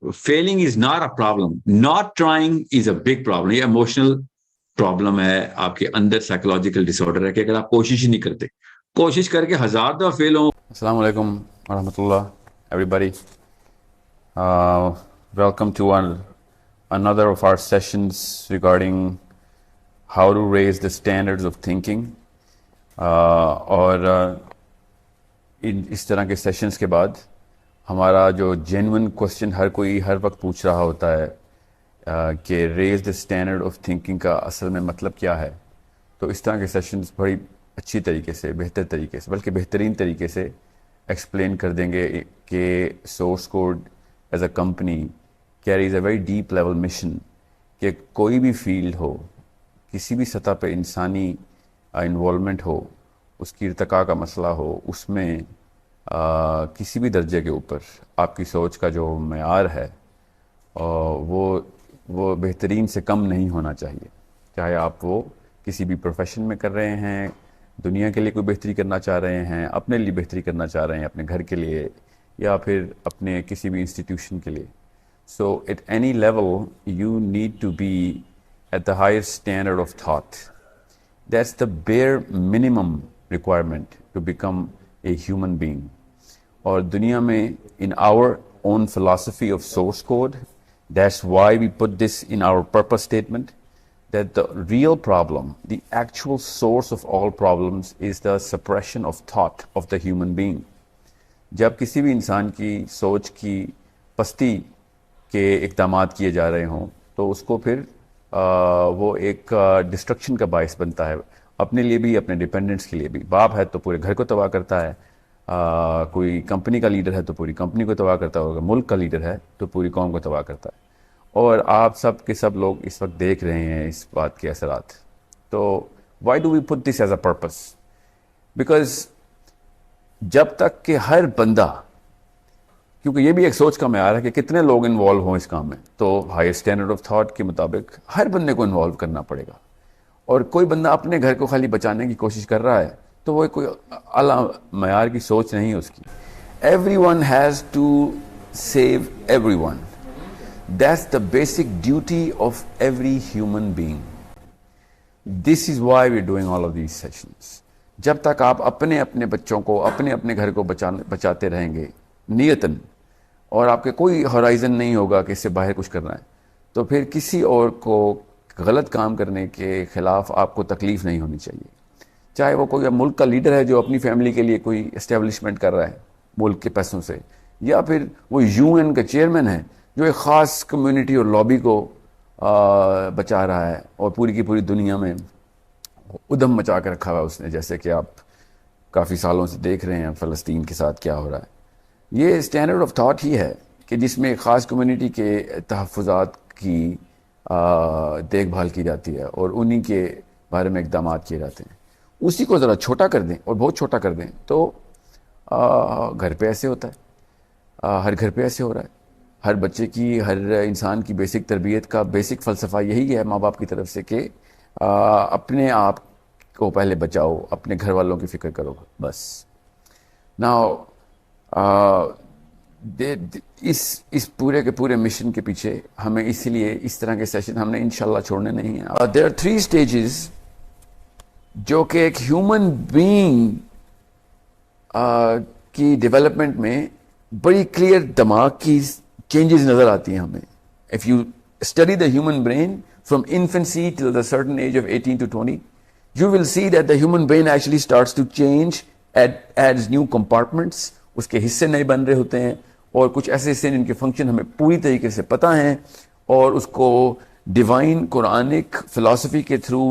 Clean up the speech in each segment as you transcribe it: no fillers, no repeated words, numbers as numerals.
Feeling is not a problem, not trying is a big problem. یہ emotional problem ہے آپ کے اندر, psychological ڈس order ہے کہ اگر آپ کوشش ہی نہیں کرتے, کوشش کر کے 1000 دفعہ فیل ہوں. السلام علیکم ورحمۃ اللہ every welcome to another of our sessions regarding how to raise the standards of thinking. اور اس طرح کے سیشنز کے بعد ہمارا جو جینون کوشچن ہر کوئی ہر وقت پوچھ رہا ہوتا ہے کہ raise the standard of thinking کا اصل میں مطلب کیا ہے, تو اس طرح کے سیشنز بڑی اچھی طریقے سے, بہتر طریقے سے, بلکہ بہترین طریقے سے ایکسپلین کر دیں گے کہ source code as a company carries a very deep level mission کہ کوئی بھی فیلڈ ہو, کسی بھی سطح پہ انسانی انوالومنٹ ہو, اس کی ارتقاء کا مسئلہ ہو, اس میں کسی بھی درجے کے اوپر آپ کی سوچ کا جو معیار ہے وہ بہترین سے کم نہیں ہونا چاہیے. چاہے آپ وہ کسی بھی پروفیشن میں کر رہے ہیں, دنیا کے لیے کوئی بہتری کرنا چاہ رہے ہیں, اپنے لیے بہتری کرنا چاہ رہے ہیں, اپنے گھر کے لیے, یا پھر اپنے کسی بھی انسٹیٹیوشن کے لیے. So at any level you need to be at the higher standard of thought. That's the bare minimum requirement to become a human being. اور دنیا میں in our own philosophy of source code, that's why we put this in our purpose statement, that the real problem, the actual source of all problems is the suppression of thought of the human being. جب کسی بھی انسان کی سوچ کی پستی کے اقدامات کیے جا رہے ہوں تو اس کو پھر وہ ایک ڈسٹرکشن کا باعث بنتا ہے, اپنے لیے بھی, اپنے ڈیپینڈنٹس کے لیے بھی. باپ ہے تو پورے گھر کو تباہ کرتا ہے, کوئی کمپنی کا لیڈر ہے تو پوری کمپنی کو تباہ کرتا ہے, ملک کا لیڈر ہے تو پوری قوم کو تباہ کرتا ہے. اور آپ سب کے سب لوگ اس وقت دیکھ رہے ہیں اس بات کے اثرات. تو why do we put this as a purpose? Because جب تک کہ ہر بندہ, کیونکہ یہ بھی ایک سوچ کا معیار ہے کہ کتنے لوگ انوالو ہوں اس کام میں, تو ہائر اسٹینڈرڈ آف تھاٹ کے مطابق ہر بندے کو انوالو کرنا پڑے گا. اور کوئی بندہ اپنے گھر کو خالی بچانے کی کوشش کر رہا ہے تو وہ کوئی اعلیٰ معیار کی سوچ نہیں ہے اس کی. Everyone has to save everyone. That's the basic duty of every human being. This is why we're doing all of these sessions. جب تک آپ اپنے اپنے بچوں کو, اپنے اپنے گھر کو بچاتے رہیں گے نیتاً, اور آپ کے کوئی ہورائزن نہیں ہوگا کہ اس سے باہر کچھ کرنا ہے, تو پھر کسی اور کو غلط کام کرنے کے خلاف آپ کو تکلیف نہیں ہونی چاہیے. چاہے وہ کوئی ملک کا لیڈر ہے جو اپنی فیملی کے لیے کوئی اسٹیبلشمنٹ کر رہا ہے ملک کے پیسوں سے, یا پھر وہ UN کا چیئرمین ہے جو ایک خاص کمیونٹی اور لابی کو بچا رہا ہے, اور پوری کی پوری دنیا میں ادھم مچا کے رکھا ہوا اس نے, جیسے کہ آپ کافی سالوں سے دیکھ رہے ہیں فلسطین کے ساتھ کیا ہو رہا ہے. یہ اسٹینڈرڈ آف تھاٹ ہی ہے کہ جس میں ایک خاص کمیونٹی کے تحفظات کی دیکھ بھال کی جاتی ہے اور انہی کے بارے میں اقدامات کیے جاتے ہیں. اسی کو ذرا چھوٹا کر دیں اور بہت چھوٹا کر دیں تو گھر پہ ایسے ہوتا ہے, ہر گھر پہ ایسے ہو رہا ہے. ہر بچے کی, ہر انسان کی بیسک تربیت کا بیسک فلسفہ یہی ہے ماں باپ کی طرف سے کہ اپنے آپ کو پہلے بچاؤ, اپنے گھر والوں کی فکر کرو بس. ناؤ اس پورے کے پورے مشن کے پیچھے ہمیں اسی لیے اس طرح کے سیشن ہم نے انشاءاللہ چھوڑنے نہیں ہیں. دیر آر 3 stages جو کہ ایک ہیومن بینگ کی ڈیولپمنٹ میں بڑی کلیئر دماغ کی چینجز نظر آتی ہیں ہمیں. If you study the human brain from infancy till the certain age of 18 to 20, you will see that the human brain actually starts to change, adds new compartments. اس کے حصے نئے بن رہے ہوتے ہیں, اور کچھ ایسے حصے جن کے فنکشن ہمیں پوری طریقے سے پتہ ہیں, اور اس کو ڈیوائن قرآنک فلسفی کے تھرو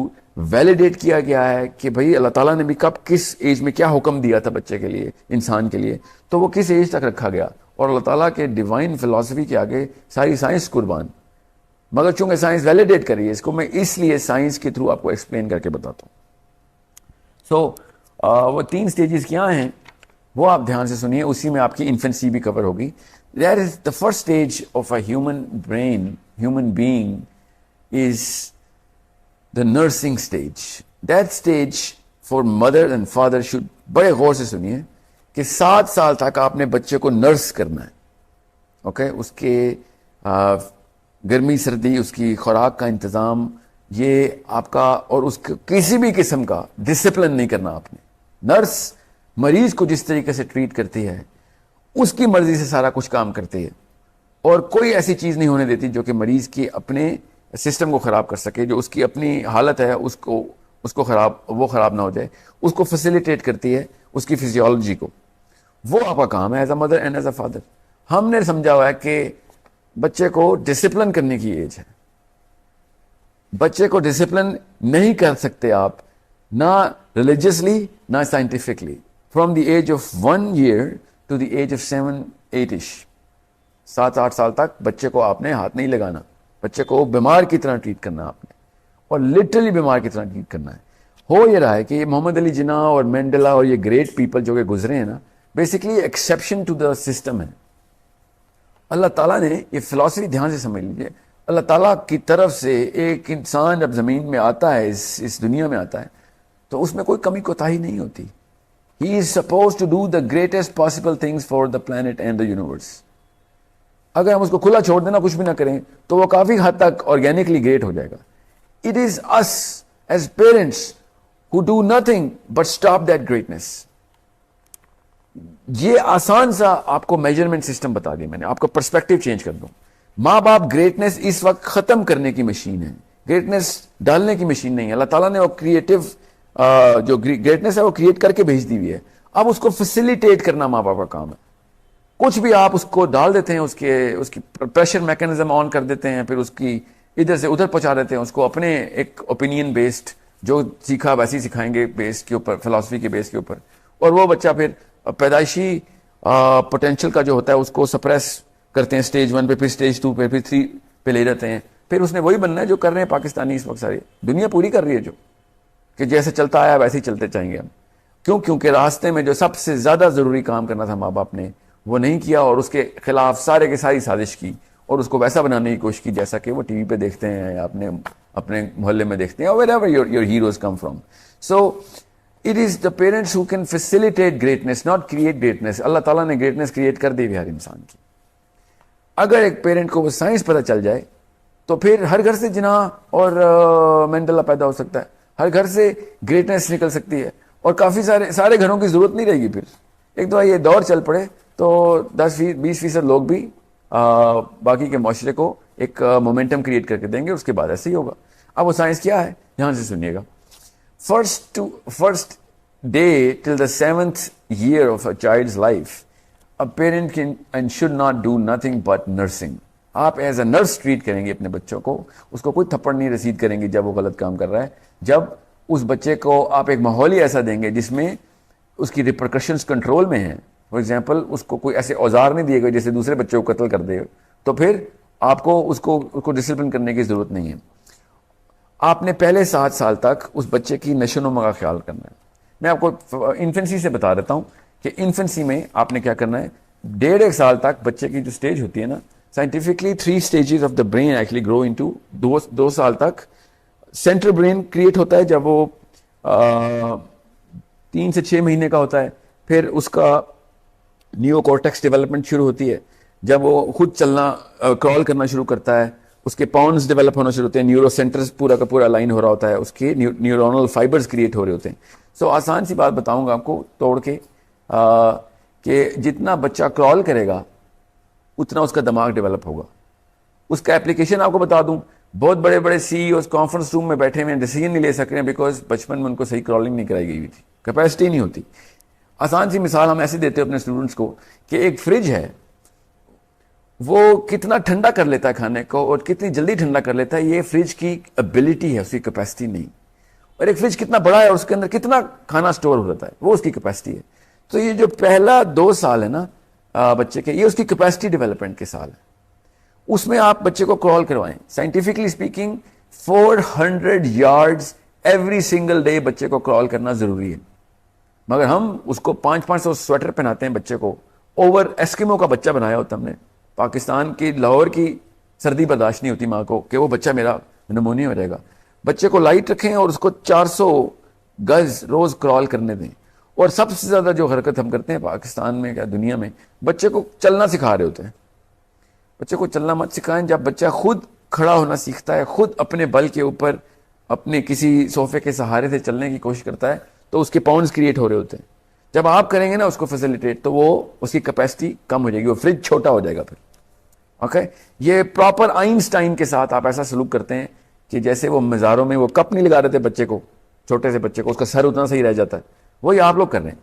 ویلیڈیٹ کیا گیا ہے کہ بھئی اللہ تعالیٰ نے بھی کب کس ایج میں کیا حکم دیا تھا بچے کے لیے, انسان کے لیے, تو وہ کس ایج تک رکھا گیا. اور اللہ تعالیٰ کے ڈیوائن فلسفی کے آگے ساری سائنس قربان. مگر چونکہ سائنس ویلیڈیٹ کری ہے اس کو, میں اس لیے سائنس کے تھرو آپ کو ایکسپلین کر کے بتاتا ہوں. سو وہ 3 stages کیا ہیں وہ آپ دھیان سے سنیے, اسی میں آپ کی انفنسی بھی کور ہوگی. That is the first stage of a human brain, human being is the nursing stage. That stage for mother and father should, بڑے غور سے سنیے, کہ 7 سال تک آپ نے بچے کو نرس کرنا ہے. اوکے, اس کے گرمی سردی اس کی خوراک کا انتظام، یہ آپ کا، اور اس کو کسی بھی قسم کا ڈسپلن نہیں کرنا آپ نے. نرس مریض کو جس طریقے سے ٹریٹ کرتی ہے اس کی مرضی سے سارا کچھ کام کرتی ہے، اور کوئی ایسی چیز نہیں ہونے دیتی جو کہ مریض کی اپنے سسٹم کو خراب کر سکے، جو اس کی اپنی حالت ہے اس کو خراب نہ ہو جائے، اس کو فیسیلیٹیٹ کرتی ہے اس کی فزیولوجی کو. وہ آپ کا کام ہے as a mother and as a father. ہم نے سمجھا ہوا ہے کہ بچے کو ڈسپلن کرنے کی ایج ہے. بچے کو ڈسپلن نہیں کر سکتے آپ، نہ ریلیجیسلی نہ scientifically. From the age of 1 year to the age of 7-8 7-8 سال تک بچے کو آپ نے ہاتھ نہیں لگانا. بچے کو بیمار کی طرح ٹریٹ کرنا آپ نے، اور لٹرلی بیمار کی طرح ٹریٹ کرنا ہے. ہو یہ رہا ہے کہ یہ محمد علی جناح اور مینڈلا اور یہ گریٹ پیپل جو کہ گزرے ہیں نا، basically exception to the system ہے. اللہ تعالیٰ نے یہ فلاسفی دھیان سے سمجھ لیجیے، اللہ تعالیٰ کی طرف سے ایک انسان جب زمین میں آتا ہے، اس دنیا میں آتا ہے، تو اس میں کوئی کمی کوتاہی نہیں ہوتی. He is supposed to do the greatest possible things for the planet and the universe. اگر ہم اس کو کھلا چھوڑ دینا، کچھ بھی نہ کریں، تو وہ کافی حد تک آرگینکلی گریٹ ہو جائے گا. It is us as parents who do nothing but stop that greatness. یہ آسان سا آپ کو میجرمنٹ سسٹم بتا دیا میں نے، آپ کو پرسپیکٹو چینج کر دوں. ماں باپ گریٹنس اس وقت ختم کرنے کی مشین ہے، گریٹنس ڈالنے کی مشین نہیں ہے. اللہ تعالیٰ نے وہ کریٹو جو گریٹنس ہے وہ کریٹ کر کے بھیج دی ہوئی ہے. اب اس کو فیسیلیٹیٹ کرنا ماں باپ کا کام ہے. کچھ بھی آپ اس کو ڈال دیتے ہیں، اس کی پریشر میکینزم آن کر دیتے ہیں، پھر اس کی ادھر سے ادھر پہنچا دیتے ہیں، اس کو اپنے ایک اوپینین بیسڈ جو سیکھا ویسے ہی سکھائیں گے بیس کے اوپر، فلاسفی کے بیس کے اوپر. اور وہ بچہ پھر پیدائشی پوٹینشیل کا جو ہوتا ہے اس کو سپریس کرتے ہیں اسٹیج 1 پہ، پھر اسٹیج 2 پہ، پھر 3 پہ لے جاتے ہیں. پھر اس نے وہی بننا ہے جو کر رہے ہیں پاکستانی اس وقت، ساری دنیا پوری کر رہی ہے، جو کہ جیسے چلتا آیا ویسے ہی چلتے چاہیں گے ہم. کیونکہ راستے میں جو سب سے زیادہ ضروری کام کرنا تھا ماں باپ نے وہ نہیں کیا، اور اس کے خلاف سارے کی ساری سازش کی، اور اس کو ویسا بنانے کی کوشش کی جیسا کہ وہ ٹی وی پہ دیکھتے ہیں یا اپنے محلے میں دیکھتے ہیں، wherever your heroes come from. So it is the parents who can facilitate greatness, not create greatness. اللہ تعالیٰ نے greatness کریٹ کر دی ہوئی ہر انسان کی. اگر ایک پیرنٹ کو وہ سائنس پتہ چل جائے تو پھر ہر گھر سے جناح اور مینڈلا پیدا ہو سکتا ہے، ہر گھر سے گریٹنس نکل سکتی ہے، اور کافی سارے گھروں کی ضرورت نہیں رہے گی. پھر ایک دفعہ یہ دور چل پڑے تو 10-20% لوگ بھی باقی کے معاشرے کو ایک مومنٹم کریٹ کر کے دیں گے. اس کے بعد ایسے ہی ہوگا. اب وہ سائنس کیا ہے، دھیان سے سنیے گا. First day till the 7th year of a child's life, a parent can and should not do nothing but nursing. آپ ایز اے نرس ٹریٹ کریں گے اپنے بچوں کو، اس کو کوئی تھپڑ نہیں رسید کریں گے جب وہ غلط کام کر رہا ہے. جب اس بچے کو آپ ایک ماحول ہی ایسا دیں گے جس میں اس کی ریپرکشنز کنٹرول میں ہیں. فار ایگزامپل اس کو کوئی ایسے اوزار نہیں دیے گئے جیسے دوسرے بچوں کو قتل کر دے، تو پھر آپ کو اس کو ڈسپلن کرنے کی ضرورت نہیں ہے. آپ نے پہلے 7 سال تک اس بچے کی نشو و نما کا خیال کرنا ہے. میں آپ کو انفنسی سے بتا دیتا ہوں کہ انفنسی میں آپ نے کیا کرنا ہے. 1.5 سال تک بچے کی جو سٹیج ہوتی ہے نا، scientifically 3 stages of the brain actually grow into. 2 سال تک سینٹرل برین کریٹ ہوتا ہے جب وہ 3 سے 6 مہینے کا ہوتا ہے. پھر اس کا نیو کورٹیکس ڈیولپمنٹ شروع ہوتی ہے جب وہ خود چلنا کرال کرنا شروع کرتا ہے. اس کے پاؤنڈز ڈیولپ ہونا شروع ہوتے ہیں، نیورو سینٹرز پورا کا پورا لائن ہو رہا ہوتا ہے، اس کے نیورونل فائبرز کریٹ ہو رہے ہوتے ہیں. سو آسان سی بات بتاؤں گا آپ کو توڑ کے کہ جتنا بچہ کرال کرے گا اتنا اس کا دماغ ڈیولپ ہوگا. اس کا اپلیکیشن آپ کو بتا دوں، بہت بڑے بڑے CEO کانفرنس روم میں بیٹھے ہوئے ڈیسیجن نہیں لے سک رہے ہیں بیکاز بچپن میں ان کو صحیح کرالنگ نہیں کرائی گئی ہوئی تھی، کیپیسٹی نہیں ہوتی. آسان سی مثال ہم ایسے دیتے ہیں اپنے اسٹوڈنٹس کو کہ ایک فریج ہے، وہ کتنا ٹھنڈا کر لیتا ہے کھانے کو اور کتنی جلدی ٹھنڈا کر لیتا ہے، یہ فریج کی ابیلٹی ہے، اس کی کیپیسٹی نہیں. اور ایک فریج کتنا بڑا ہے اور اس کے اندر کتنا کھانا سٹور ہو جاتا ہے، وہ اس کی کیپیسٹی ہے. تو یہ جو پہلا 2 سال ہے نا بچے کے، یہ اس کی کیپیسٹی ڈیولپمنٹ کے سال ہے. اس میں آپ بچے کو کرال کروائیں. Scientifically speaking 400 yards every single day بچے کو کرال کرنا ضروری ہے. مگر ہم اس کو 500 سویٹر پہناتے ہیں بچے کو. اوور ایسکیمو کا بچہ بنایا ہوتا ہم نے. پاکستان کی لاہور کی سردی برداشت نہیں ہوتی ماں کو کہ وہ بچہ میرا نمونیا ہو جائے گا. بچے کو لائٹ رکھیں اور اس کو 400 گز روز کرال کرنے دیں. اور سب سے زیادہ جو حرکت ہم کرتے ہیں پاکستان میں کیا دنیا میں، بچے کو چلنا سکھا رہے ہوتے ہیں. بچے کو چلنا مت سکھائیں. جب بچہ خود کھڑا ہونا سیکھتا ہے, خود اپنے بل کے اوپر اپنے کسی صوفے کے سہارے سے چلنے کی کوشش کرتا ہے, تو اس کے پاؤنڈز کریٹ ہو رہے ہوتے ہیں. جب آپ کریں گے نا اس کو فیسیلیٹیٹ, تو وہ اس کی کیپیسٹی کم ہو جائے گی, وہ فریج چھوٹا ہو جائے گا پھر. اوکے, یہ پراپر آئنسٹائن کے ساتھ آپ ایسا سلوک کرتے ہیں کہ جیسے وہ مزاروں میں وہ کپ نہیں لگا رہے تھے بچے کو, چھوٹے سے بچے کو, اس کا سر اتنا صحیح رہ جاتا ہے, وہی آپ لوگ کر رہے ہیں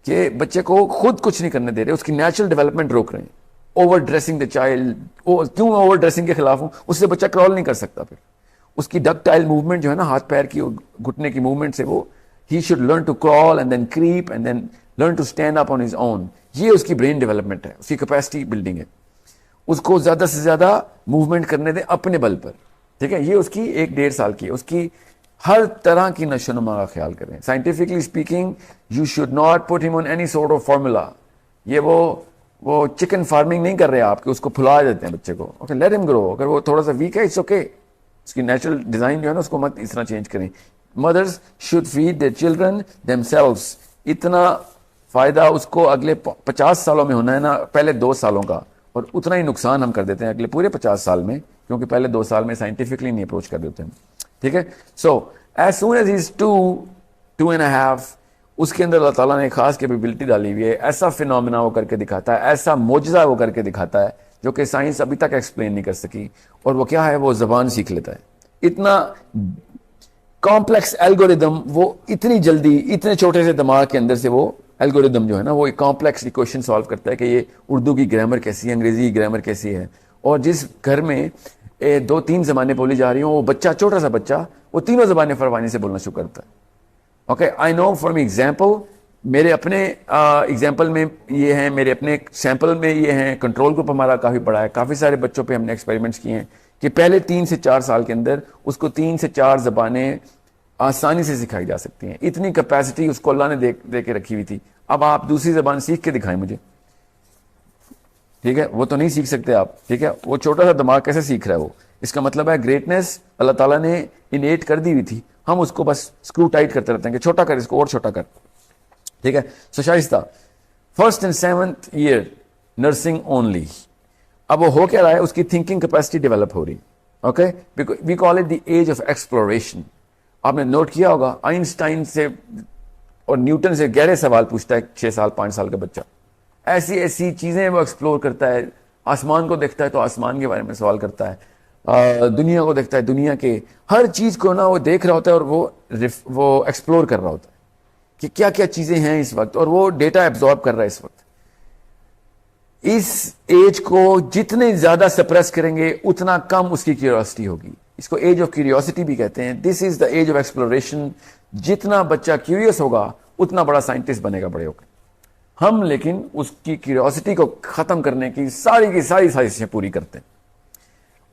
کہ بچے کو خود کچھ نہیں کرنے دے رہے, اس کی نیچرل ڈیولپمنٹ روک رہے ہیں. اوور ڈریسنگ دا چائلڈ, کیوں اوور ڈریسنگ کے خلاف ہوں؟ اس سے بچہ کرال نہیں کر سکتا, پھر اس کی ڈکٹائل موومنٹ جو ہے نا, ہاتھ پیر کی گھٹنے کی موومنٹ سے وہ ہی should learn to crawl and then creep and then learn to stand up on his own. یہ اس کی برین ڈیولپمنٹ ہے, اس کی کیپیسٹی بلڈنگ ہے. اس کو زیادہ سے زیادہ موومنٹ کرنے دیں اپنے بل پر, ٹھیک ہے. یہ اس کی 1-1.5 سال کی ہے. اس کی ہر طرح کی نشو نما کا خیال کریں. Scientifically speaking you should not put him on any sort of formula. یہ وہ چکن فارمنگ نہیں کر رہے آپ کہ اس کو پھلا دیتے ہیں بچے کو. اوکے, لیٹ ہم گرو. اگر وہ تھوڑا سا ویک ہے اٹس اوکے, اس کی نیچرل ڈیزائن جو ہے نا اس کو مت اس طرح چینج کریں. Mothers should feed their children themselves. اتنا فائدہ اس کو اگلے 50 سالوں میں ہونا ہے نا, پہلے 2 سالوں کا, اور اتنا ہی نقصان ہم کر دیتے ہیں اگلے پورے 50 سال میں, کیونکہ پہلے 2 سال میں سائنٹیفکلی نہیں اپروچ کر دیتے ہیں. ٹھیک ہے. So as soon as is 2.5 اس کے اندر اللہ تعالیٰ نے ایک خاص کیپیبلٹی ڈالی ہوئی ہے. ایسا فینومینا وہ کر کے دکھاتا ہے, ایسا معجزہ وہ کر کے دکھاتا ہے جو کہ سائنس ابھی تک ایکسپلین نہیں کر سکی. اور وہ کیا ہے, وہ زبان سیکھ لیتا ہے. اتنا کمپلیکس الگوریدم وہ اتنی جلدی اتنے چھوٹے سے دماغ کے اندر سے وہ الگوریدم جو ہے نا وہ ایک کمپلیکس ایکویشن سالو کرتا ہے کہ یہ اردو کی گرامر کیسی ہے, انگریزی کی گرامر کیسی ہے. اور جس گھر میں 2-3 زبانیں بولی جا رہی ہوں, وہ بچہ, چھوٹا سا بچہ, وہ تینوں زبانیں فروانی سے بولنا شروع کرتا ہے. Okay, I know from example, میرے اپنے ایگزامپل میں یہ ہیں, میرے اپنے سیمپل میں یہ ہیں. کنٹرول گروپ ہمارا کافی بڑا ہے, کافی سارے بچوں پہ ہم نے ایکسپیریمنٹس کیے ہیں کہ پہلے 3 سے 4 سال کے اندر اس کو 3 سے 4 زبانیں آسانی سے سکھائی جا سکتی ہیں. اتنی کیپیسٹی اس کو اللہ نے دے کے رکھی ہوئی تھی. اب آپ دوسری زبان سیکھ کے دکھائیں مجھے, ٹھیک ہے, وہ تو نہیں سیکھ سکتے آپ. ٹھیک ہے, وہ چھوٹا سا دماغ کیسے سیکھ رہا ہے وہ؟ اس کا مطلب ہے گریٹنس اللہ تعالیٰ نے انیٹ کر دی ہوئی تھی, ہم اس کو بس اسکرو ٹائٹ کرتے رہتے ہیں کہ چھوٹا کر, اس کو اور چھوٹا کر. ٹھیک ہے. سو شائستہ 1st and 7th year nursing only. اب وہ ہو کیا رہا ہے, اس کی تھنکنگ کیپیسٹی ڈیولپ ہو رہی. Okay, we call it the age of exploration. آپ نے نوٹ کیا ہوگا آئنسٹائن سے اور نیوٹن سے گہرے سوال پوچھتا ہے 6 سال 5 سال کا بچہ. ایسی ایسی چیزیں وہ ایکسپلور کرتا ہے. آسمان کو دیکھتا ہے تو آسمان کے بارے میں سوال کرتا ہے, دنیا کو دیکھتا ہے, دنیا کے ہر چیز کو نا وہ دیکھ رہا ہوتا ہے, اور وہ ایکسپلور کر رہا ہوتا ہے کہ کیا کیا چیزیں ہیں اس وقت, اور وہ ڈیٹا ایبزارب کر رہا ہے اس وقت. اس ایج کو جتنے زیادہ سپریس کریں گے اتنا کم اس کی کیوریوسٹی ہوگی. اس کو ایج آف کیوریوسٹی بھی کہتے ہیں. دس از دا ایج آف ایکسپلوریشن. جتنا بچہ کیوریس ہوگا اتنا بڑا سائنٹسٹ بنے گا بڑے ہو کے. ہم لیکن اس کی کیوریوسٹی کو ختم کرنے کی ساری سازشیں پوری کرتے ہیں.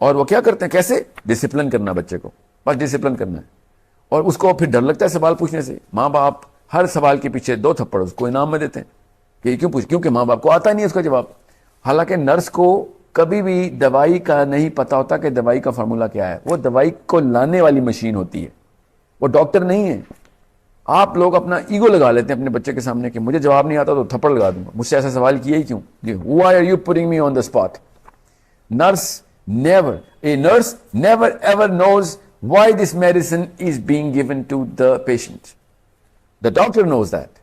اور وہ کیا کرتے ہیں, کیسے ڈسپلن کرنا بچے کو, بس ڈسپلن کرنا ہے. اور اس کو پھر ڈر لگتا ہے سوال پوچھنے سے. ماں باپ ہر سوال کے پیچھے 2 تھپڑ اس کو انعام میں دیتے ہیں کہ یہ کیوں پوچھ, کیونکہ ماں باپ کو آتا نہیں اس کا جواب. حالانکہ نرس کو کبھی بھی دوائی کا نہیں پتا ہوتا کہ دوائی کا فارمولا کیا ہے. وہ دوائی کو لانے والی مشین ہوتی ہے, وہ ڈاکٹر نہیں ہے. آپ لوگ اپنا ایگو لگا لیتے ہیں اپنے بچے کے سامنے کہ مجھے جواب نہیں آتا تو تھپڑ لگا دوں گا, مجھ سے ایسا سوال کیا ہی کیوں, why are you putting me on the spot. A nurse never ever knows why this medicine is being given to the patient. The doctor knows that.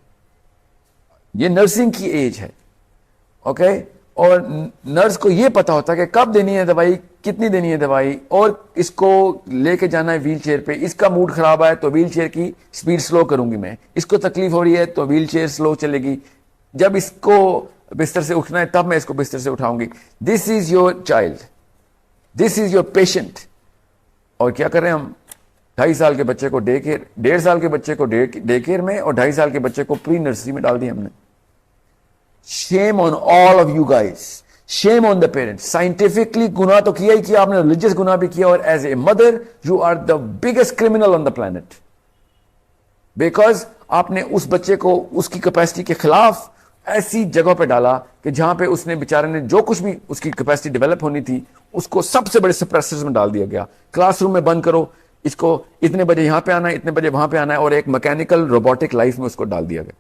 یہ نرسنگ کی ایج ہے. اوکے, اور نرس کو یہ پتا ہوتا ہے کہ کب دینی ہے دوائی, کتنی دینی ہے دوائی, اور اس کو لے کے جانا ہے ویل چیئر پہ. اس کا موڈ خراب ہے تو ویل چیئر کی سپیڈ سلو کروں گی میں. اس کو تکلیف ہو رہی ہے تو ویل چیئر سلو چلے گی. جب اس کو بستر سے اٹھنا ہے تب میں اس کو بستر سے اٹھاؤں گی. This is your child, this is your patient. اور کیا کر رہے ہیں ہم, 2.5 سال کے بچے کو ڈے کیئر, 1.5 سال کے بچے کو ڈے کیئر میں, اور 2.5 سال کے بچے کو پری نرسری میں ڈال دیا ہم نے. Shame on all of you guys, shame on the parents. Scientifically گناہ تو کیا ہی کیا آپ نے, ریلیجیس گناہ بھی کیا, اور as a mother you are the biggest criminal on the planet, because آپ نے اس بچے کو اس کی کیپیسٹی کے خلاف ایسی جگہ پہ ڈالا کہ جہاں پہ اس نے بیچارے نے جو کچھ بھی اس کی کیپیسٹی ڈیولپ ہونی تھی اس کو سب سے بڑے سپریسرز میں ڈال دیا گیا. کلاس روم میں بند کرو, اس کو اتنے بجے یہاں پہ آنا ہے, اتنے بجے وہاں پہ آنا ہے, اور ایک میکینیکل روبوٹک لائف میں اس کو ڈال دیا گیا.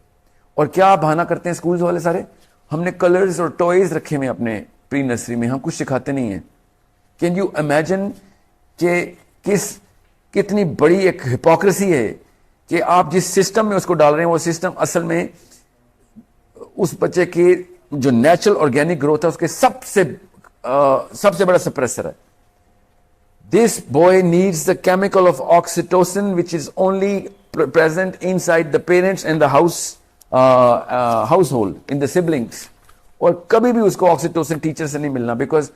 اور کیا بہانہ کرتے ہیں اسکولز والے سارے, ہم نے کلرز اور ٹوائز رکھے ہوئے اپنے پری نرسری میں ہم کچھ سکھاتے نہیں ہیں. کین یو امیجن کہ کتنی بڑی ایک ہپوکریسی ہے کہ آپ جس سسٹم میں اس کو ڈال رہے ہیں وہ سسٹم اصل میں اس بچے کی جو نیچرل آرگینک گروتھ ہے اس کے سب سے بڑا سپریسر ہے. This boy needs the chemical of oxytocin, which is only present inside the parents and the household, in the siblings. اور کبھی بھی اس کو آکسیٹوسن ٹیچر سے نہیں ملنا, بیکاز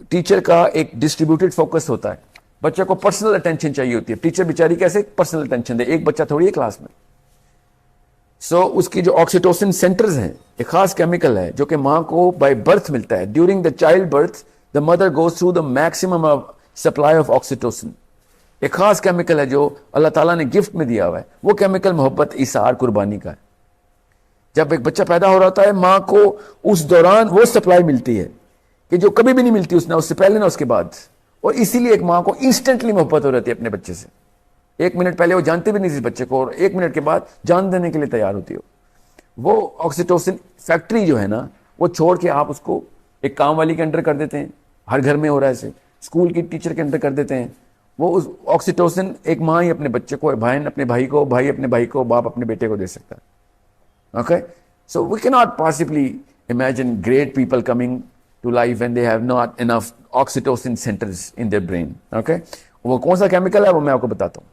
ٹیچر کا ایک ڈسٹریبیوٹیڈ فوکس ہوتا ہے. بچے کو پرسنل اٹینشن چاہیے ہوتی ہے. ٹیچر بیچاری کیسے پرسنل اٹینشن دے, ایک بچہ تھوڑی ہے کلاس میں. سو اس کی جو آکسیٹوسن سینٹرز ہیں, ایک خاص کیمیکل ہے جو کہ ماں کو بائی برتھ ملتا ہے. During the child birth the mother goes through the maximum supply of oxytocin. ایک خاص کیمیکل ہے جو اللہ تعالیٰ نے گفٹ میں دیا ہوا ہے. وہ کیمیکل محبت, ایثار, قربانی کا ہے. جب ایک بچہ پیدا ہو رہا ہوتا ہے ماں کو اس دوران وہ سپلائی ملتی ہے کہ جو کبھی بھی نہیں ملتی اس سے پہلے نہ اس کے بعد. اور اسی لیے ایک ماں کو انسٹنٹلی محبت ہو رہتی ہے اپنے بچے سے. 1 منٹ پہلے وہ جانتے بھی نہیں تھے بچے کو, اور 1 منٹ کے بعد جان دینے کے لیے تیار ہوتی ہو. وہ آکسیٹوسن فیکٹری جو ہے نا, وہ چھوڑ کے آپ اس کو ایک کام والی کے انڈر کر دیتے ہیں. ہر گھر میں ہو رہا ہے ایسے, اسکول کی ٹیچر کے انڈر کر دیتے ہیں. وہ اس آکسیٹوسن ایک ماں ہی اپنے بچے کو, بہن اپنے بھائی کو, بھائی اپنے بھائی کو, باپ اپنے بیٹے کو دے سکتا ہے. Okay, so we can not possibly imagine great people coming to life when they have not enough oxytocin centers in their brain. Okay, وہ کون سا کیمیکل ہے وہ میں آپ کو بتاتا ہوں.